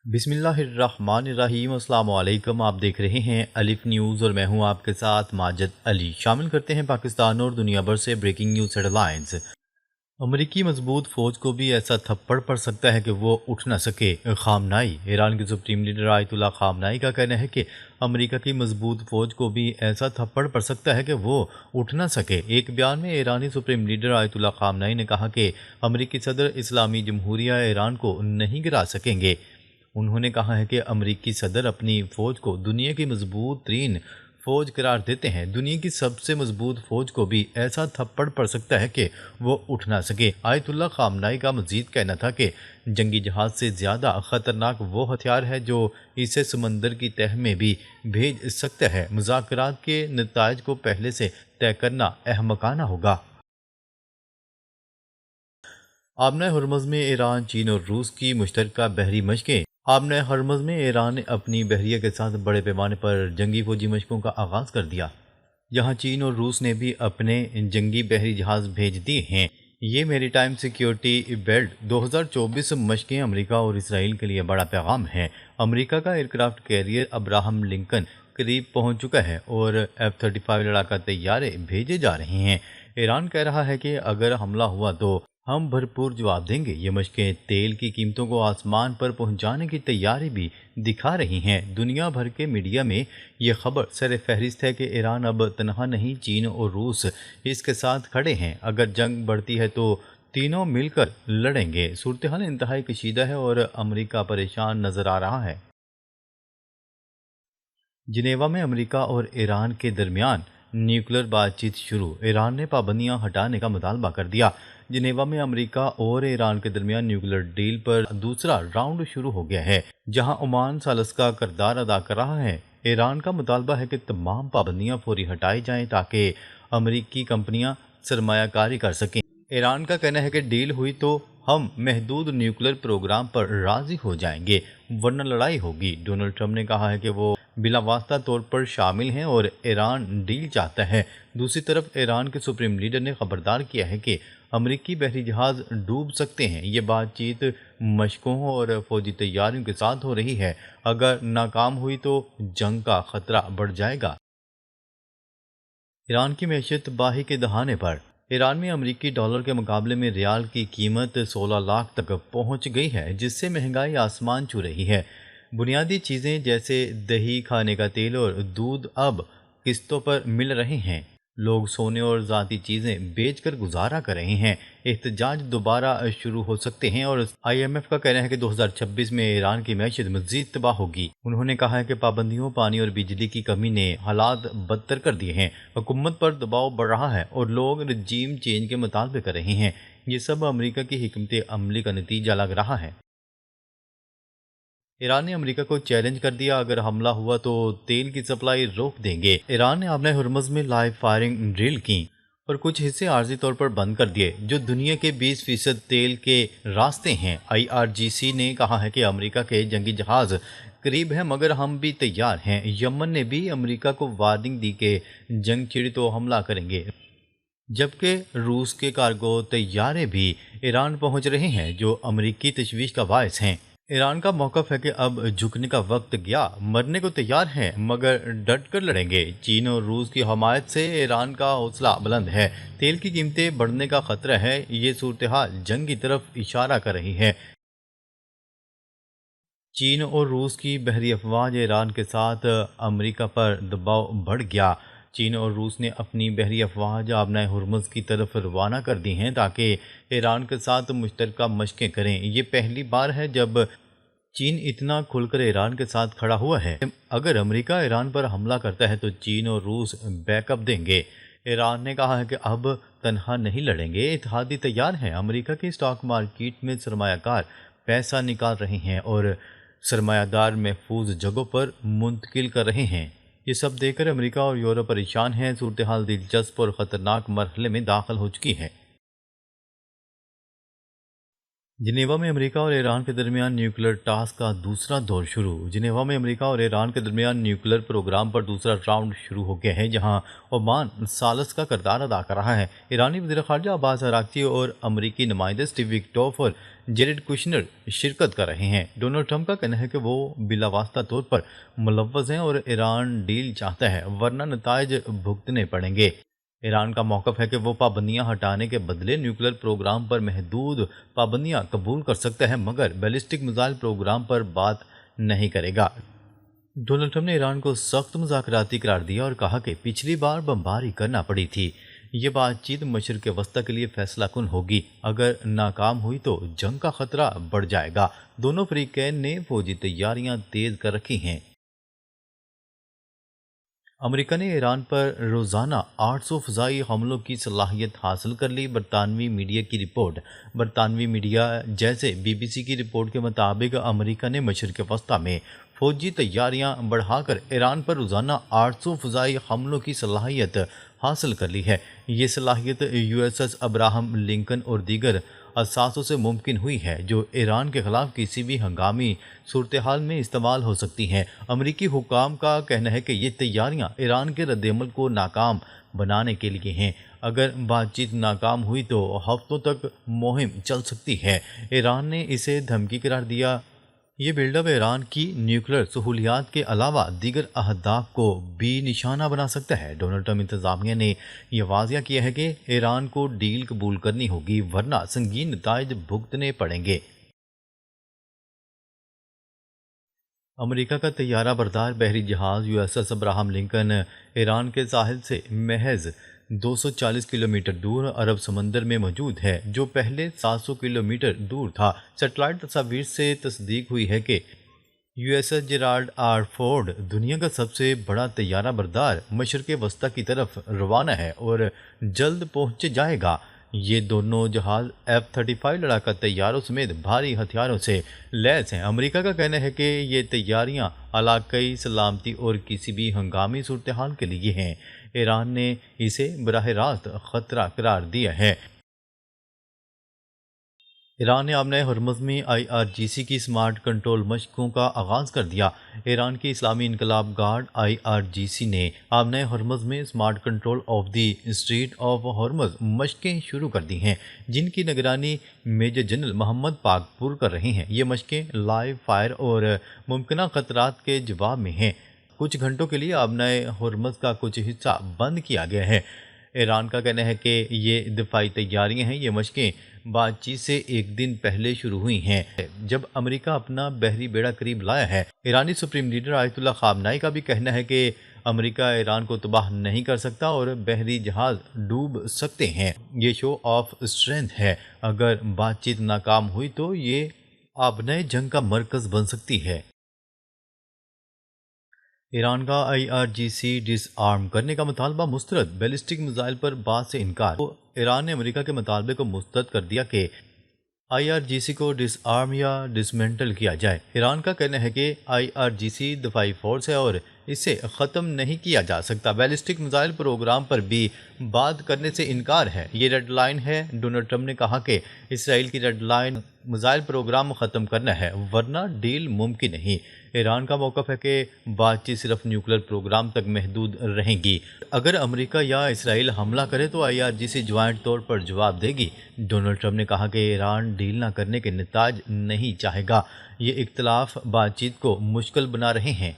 बिस्मिल्लाहिर्रहमानिर्रहीम। अस्सलाम वालेकुम। आप देख रहे हैं अलिफ न्यूज़ और मैं हूं आपके साथ माजिद अली। शामिल करते हैं पाकिस्तान और दुनिया भर से ब्रेकिंग न्यूज़ हेडलाइंस। अमरीकी मजबूत फ़ौज को भी ऐसा थप्पड़ पड़ सकता है कि वो उठ ना सके। खामनाई ईरान के सुप्रीम लीडर आयतुल्ला खामनाई का कहना है कि अमेरिका की मजबूत फ़ौज को भी ऐसा थप्पड़ पड़ सकता है कि वो उठ ना सके। एक बयान में ईरानी सुप्रीम लीडर आयतुल्ला खामनाई ने कहा कि अमरीकी सदर इस्लामी जमहूरिया ईरान को नहीं गिरा सकेंगे। उन्होंने कहा है कि अमरीकी सदर अपनी फ़ौज को दुनिया की मजबूत तरीन फ़ौज करार देते हैं। दुनिया की सबसे मजबूत फ़ौज को भी ऐसा थप्पड़ पड़ सकता है कि वो उठ ना सके। आयतुल्ला खामनाई का मजीद कहना था कि जंगी जहाज़ से ज़्यादा ख़तरनाक वो हथियार है जो इसे समंदर की तह में भी भेज सकता है। मुज़ाकरात के नताइज को पहले से तय करना अहमकाना होगा। आबना हरमुज़ में ईरान, चीन और रूस की मुश्तरका बहरी मशकें। आबना हरमुज़ में ईरान ने अपनी बहरिया के साथ बड़े पैमाने पर जंगी फौजी मशकों का आगाज़ कर दिया। यहाँ चीन और रूस ने भी अपने जंगी बहरी जहाज़ भेज दिए हैं। ये मेरीटाइम सिक्योरिटी बेल्ट 2024 मशकें अमेरिका और इसराइल के लिए बड़ा पैगाम है। अमेरिका का एयरक्राफ्ट कैरियर अब्राहम लिंकन करीब पहुंच चुका है और F-35 लड़ाका तैयारे भेजे जा रहे हैं। ईरान कह रहा है कि अगर हमला हुआ तो हम भरपूर जवाब देंगे। ये मशकें तेल की कीमतों को आसमान पर पहुंचाने की तैयारी भी दिखा रही हैं। दुनिया भर के मीडिया में ये खबर सर फहरिस्त है कि ईरान अब तनहा नहीं, चीन और रूस इसके साथ खड़े हैं। अगर जंग बढ़ती है तो तीनों मिलकर लड़ेंगे। सूरत हाल इंतहाई कशीदा है और अमेरिका परेशान नजर आ रहा है। जिनेवा में अमेरिका और ईरान के दरमियान न्यूक्लियर बातचीत शुरू। ईरान ने पाबंदियां हटाने का मुतालबा कर दिया। जिनेवा में अमेरिका और ईरान के दरमियान न्यूक्लियर डील पर दूसरा राउंड शुरू हो गया है, जहां ओमान सालस का किरदार अदा कर रहा है। ईरान का मुतालबा है कि तमाम पाबंदियां फौरी हटाई जाएं ताकि अमेरिकी कंपनियां सरमायाकारी कर सकें। ईरान का कहना है कि डील हुई तो हम महदूद न्यूक्लियर प्रोग्राम पर राजी हो जाएंगे, वरना लड़ाई होगी। डोनाल्ड ट्रंप ने कहा है कि वो बिलावास्ता तौर पर शामिल हैं और ईरान डील चाहता है। दूसरी तरफ ईरान के सुप्रीम लीडर ने खबरदार किया है कि अमरीकी बहरी जहाज़ डूब सकते हैं। ये बातचीत मशकों और फौजी तैयारियों के साथ हो रही है। अगर नाकाम हुई तो जंग का खतरा बढ़ जाएगा। ईरान की मैशियत बाही के दहाने पर। ईरान में अमरीकी डॉलर के मुकाबले में रियाल की कीमत 16 लाख तक पहुंच गई है, जिससे महंगाई आसमान छू रही है। बुनियादी चीज़ें जैसे दही, खाने का तेल और दूध अब किस्तों पर मिल रहे हैं। लोग सोने और ज़ाती चीज़ें बेचकर गुजारा कर रहे हैं। एहतजाज दोबारा शुरू हो सकते हैं और IMF का कहना है कि 2026 में ईरान की मैशियत मज़ीद तबाह होगी। उन्होंने कहा है कि पाबंदियों, पानी और बिजली की कमी ने हालात बदतर कर दिए हैं। हुकूमत पर दबाव बढ़ रहा है और लोग रजीम चेंज के मुतालबे कर रहे हैं। ये सब अमरीका की हिकमत अमली का नतीजा लग रहा है। ईरान ने अमेरिका को चैलेंज कर दिया, अगर हमला हुआ तो तेल की सप्लाई रोक देंगे। ईरान ने अपने हुर्मुज़ में लाइव फायरिंग ड्रिल की और कुछ हिस्से आर्जी तौर पर बंद कर दिए, जो दुनिया के 20% तेल के रास्ते हैं। IRGC ने कहा है कि अमेरिका के जंगी जहाज़ करीब है, मगर हम भी तैयार हैं। यमन ने भी अमेरिका को वार्निंग दी कि जंग छिड़ी तो हमला करेंगे। जबकि रूस के कार्गो तैयारे भी ईरान पहुंच रहे हैं, जो अमेरिकी तशवीश का बायस हैं। ईरान का मौक़िफ़ है कि अब झुकने का वक्त गया, मरने को तैयार हैं मगर डट कर लड़ेंगे। चीन और रूस की हमायत से ईरान का हौसला बुलंद है। तेल की कीमतें बढ़ने का खतरा है। ये सूरत हाल जंग की तरफ इशारा कर रही है। चीन और रूस की बहरी अफवाज ईरान के साथ अमेरिका पर दबाव बढ़ गया। चीन और रूस ने अपनी बहरी अफवाज आबना हुर्मुज़ की तरफ रवाना कर दी हैं ताकि ईरान के साथ मुश्तरका मशकें करें। ये पहली बार है जब चीन इतना खुलकर ईरान के साथ खड़ा हुआ है। अगर अमेरिका ईरान पर हमला करता है तो चीन और रूस बैकअप देंगे। ईरान ने कहा है कि अब तनहा नहीं लड़ेंगे, इत्तेहादी तैयार हैं। अमेरिका की स्टॉक मार्केट में सरमायाकार पैसा निकाल रहे हैं और सरमायादार महफूज जगहों पर मुंतकिल कर रहे हैं। ये सब देखकर अमेरिका और यूरोप परेशान हैं। सूरत हाल दिलचस्प और ख़तरनाक मरहले में दाखिल हो चुकी है। जिनेवा में अमेरिका और ईरान के दरमियान न्यूक्लियर टास्क का दूसरा दौर शुरू। जिनेवा में अमेरिका और ईरान के दरमियान न्यूक्लियर प्रोग्राम पर दूसरा राउंड शुरू हो गया है, जहां ओमान सालस का किरदार अदा कर रहा है। ईरानी वज़ीर ख़ारजा अब्बास अराग़ची और अमरीकी नुमाइंदे स्टीव विटकोफ़ और जेरेड कुशनर शिरकत कर रहे हैं। डोनाल्ड ट्रंप का कहना है कि वो बिलावास्ता तौर पर मुलव्वज़ हैं और ईरान डील चाहता है, वरना नताइज भुगतने पड़ेंगे। ईरान का मौक़िफ़ है कि वो पाबंदियां हटाने के बदले न्यूक्लियर प्रोग्राम पर महदूद पाबंदियां कबूल कर सकता है, मगर बैलिस्टिक मिसाइल प्रोग्राम पर बात नहीं करेगा। डोनाल्ड ट्रंप ने ईरान को सख्त मुज़ाकराती करार दिया और कहा कि पिछली बार बमबारी करना पड़ी थी। ये बातचीत मशरिक़ वस्ता के लिए फैसला कुन होगी। अगर नाकाम हुई तो जंग का खतरा बढ़ जाएगा। दोनों फरीकैन ने फौजी तैयारियां तेज़ कर रखी हैं। अमेरिका ने ईरान पर रोज़ाना 800 फ़ज़ाई हमलों की सलाहियत हासिल कर ली। बरतानवी मीडिया की रिपोर्ट। बरतानवी मीडिया जैसे BBC की रिपोर्ट के मुताबिक अमेरिका ने मशरिक़ वस्ता में फ़ौजी तैयारियां बढ़ाकर ईरान पर रोज़ाना 800 फ़ज़ाई हमलों की सलाहियत हासिल कर ली है। ये सलाहियत USS अब्राहम लिंकन और दीगर असासों से मुमकिन हुई है, जो ईरान के ख़िलाफ़ किसी भी हंगामी सूरत हाल में इस्तेमाल हो सकती हैं। अमरीकी हुकाम का कहना है कि ये तैयारियां ईरान के रद्दअमल को नाकाम बनाने के लिए हैं। अगर बातचीत नाकाम हुई तो हफ्तों तक मुहिम चल सकती है। ईरान ने इसे धमकी करार दिया। ये बिल्डअप ईरान की न्यूक्लियर सहूलियात के अलावा दीगर अहदाफ को भी निशाना बना सकता है। डोनाल्ड ट्रंप इंतज़ामिया ने यह वाज़िया किया है कि ईरान को डील कबूल करनी होगी, वरना संगीन नताइज भुगतने पड़ेंगे। अमेरिका का तैयारा बरदार बहरी जहाज़ USS अब्राहम लिंकन ईरान के साहिल से महज 240 किलोमीटर दूर अरब समंदर में मौजूद है, जो पहले 700 किलोमीटर दूर था। सेटेलाइट तस्वीर से तस्दीक हुई है कि USS जेराल्ड आर फोर्ड दुनिया का सबसे बड़ा तैयारा बरदार मशरिक़ वस्ता की तरफ रवाना है और जल्द पहुंच जाएगा। ये दोनों जहाज़ F-35 लड़ाका तैयारों समेत भारी हथियारों से लैस हैं। अमेरिका का कहना है कि ये तैयारियां इलाकाई सलामती और किसी भी हंगामी सूरत हाल के लिए हैं। ईरान ने इसे बराह रास्त खतरा करार दिया है। ईरान ने आमने हरमज़ में IRGC की स्मार्ट कंट्रोल मशकों का आगाज़ कर दिया। ईरान की इस्लामी इनकलाब गार्ड IRGC ने आमने हरमज़ में smart control of the strait of Hormuz मशकें शुरू कर दी हैं, जिनकी निगरानी मेजर जनरल मोहम्मद पाकपुर कर रहे हैं। ये मशकें लाइव फायर और मुमकिन खतरात के जवाब में हैं। कुछ घंटों के लिए आमने हरमज़ का कुछ हिस्सा बंद किया गया है। ईरान का कहना है कि ये दिफाई तैयारियां हैं। ये मशकें बातचीत से एक दिन पहले शुरू हुई हैं, जब अमेरिका अपना बहरी बेड़ा करीब लाया है। ईरानी सुप्रीम लीडर आयतुल्ला खामनाई का भी कहना है कि अमेरिका ईरान को तबाह नहीं कर सकता और बहरी जहाज डूब सकते हैं। ये शो ऑफ स्ट्रेंथ है। अगर बातचीत नाकाम हुई तो ये आबनए जंग का मरकज़ बन सकती है। ईरान का IRGC डिसआर्म करने का मुतालबा मुस्तरद। बैलिस्टिक मिसाइल पर बात से इनकार। तो ईरान ने अमेरिका के मुतालबे को मुस्तरद कर दिया कि IRGC को डिसआर्म या डिसमेंटल किया जाए। ईरान का कहना है कि IRGC दफाई फोर्स है और इसे ख़त्म नहीं किया जा सकता। बैलिस्टिक मिसाइल प्रोग्राम पर भी बात करने से इनकार है। ये रेड लाइन है। डोनाल्ड ट्रंप ने कहा कि इसराइल की रेड लाइन मिसाइल प्रोग्राम ख़त्म करना है, वरना डील मुमकिन नहीं। ईरान का मौक़िफ़ है कि बातचीत सिर्फ न्यूक्लियर प्रोग्राम तक महदूद रहेगी। अगर अमेरिका या इसराइल हमला करे तो IRGC ज्वाइंट तौर पर जवाब देगी। डोनाल्ड ट्रंप ने कहा कि ईरान डील ना करने के नताज नहीं चाहेगा। ये इख्तलाफ बातचीत को मुश्किल बना रहे हैं।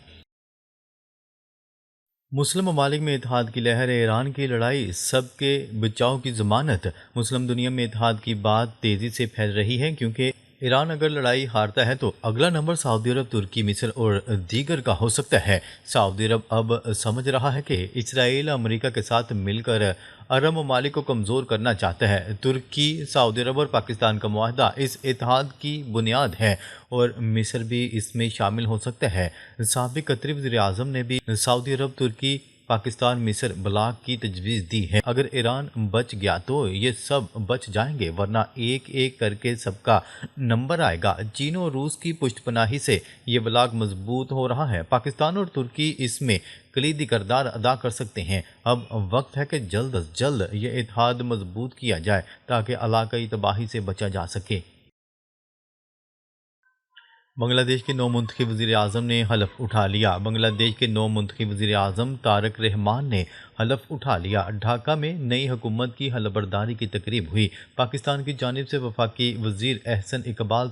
मुस्लिम ममालिक में इत्तेहाद की लहर। ईरान की लड़ाई सबके बचाव की ज़मानत। मुस्लिम दुनिया में इत्तेहाद की बात तेज़ी से फैल रही है, क्योंकि ईरान अगर लड़ाई हारता है तो अगला नंबर सऊदी अरब, तुर्की, मिस्र और दीगर का हो सकता है। सऊदी अरब अब समझ रहा है कि इसराइल अमेरिका के साथ मिलकर अरब ममालिक को कमज़ोर करना चाहता है। तुर्की, सऊदी अरब और पाकिस्तान का मुआहदा इस इत्तेहाद की बुनियाद है और मिस्र भी इसमें शामिल हो सकता है। साबिक़ कतरी वज़ीर-ए-आज़म ने भी सऊदी अरब, तुर्की, पाकिस्तान, मिस्र ब्लॉक की तजवीज़ दी है। अगर ईरान बच गया तो ये सब बच जाएंगे, वरना एक एक करके सबका नंबर आएगा। चीन और रूस की पुष्टपनाही से ये ब्लॉक मजबूत हो रहा है। पाकिस्तान और तुर्की इसमें कलीदी किरदार अदा कर सकते हैं। अब वक्त है कि जल्द अज जल्द ये इत्तेहाद मजबूत किया जाए, ताकि इलाकाई तबाही से बचा जा सके। بنگلہ دیش کے نو منتخب وزیر اعظم نے حلف اٹھا لیا بنگلہ دیش کے نو منتخب وزیر اعظم طارق رحمان نے حلف اٹھا لیا ڈھاکہ میں نئی حکومت کی حلف برداری کی تقریب ہوئی پاکستان کی جانب سے وفاقی وزیر احسن اقبال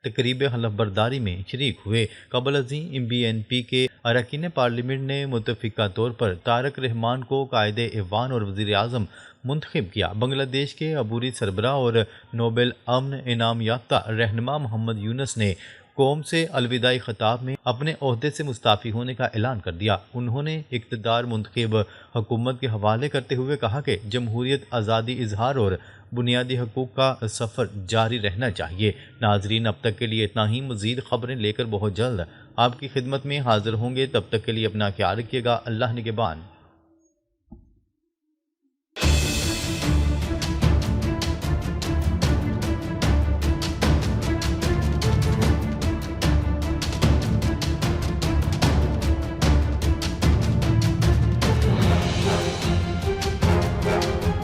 تقریب حلف برداری میں شریک ہوئے قبل ازیں بی این پی کے اراکین پارلیمنٹ نے متفقہ طور پر طارق رحمان کو قائد ایوان اور وزیر اعظم منتخب کیا بنگلہ دیش کے عبوری سربراہ اور نوبل امن انعام یافتہ رہنما محمد یونس نے قوم سے الوداعی خطاب میں اپنے عہدے سے مستعفی ہونے کا اعلان کر دیا انہوں نے اقتدار منتخب حکومت کے حوالے کرتے ہوئے کہا کہ جمہوریت آزادی اظہار اور بنیادی حقوق کا سفر جاری رہنا چاہیے ناظرین اب تک کے لیے اتنا ہی مزید خبریں لے کر بہت جلد آپ کی خدمت میں حاضر ہوں گے تب تک کے لیے اپنا خیال رکھیے گا اللہ نگہبان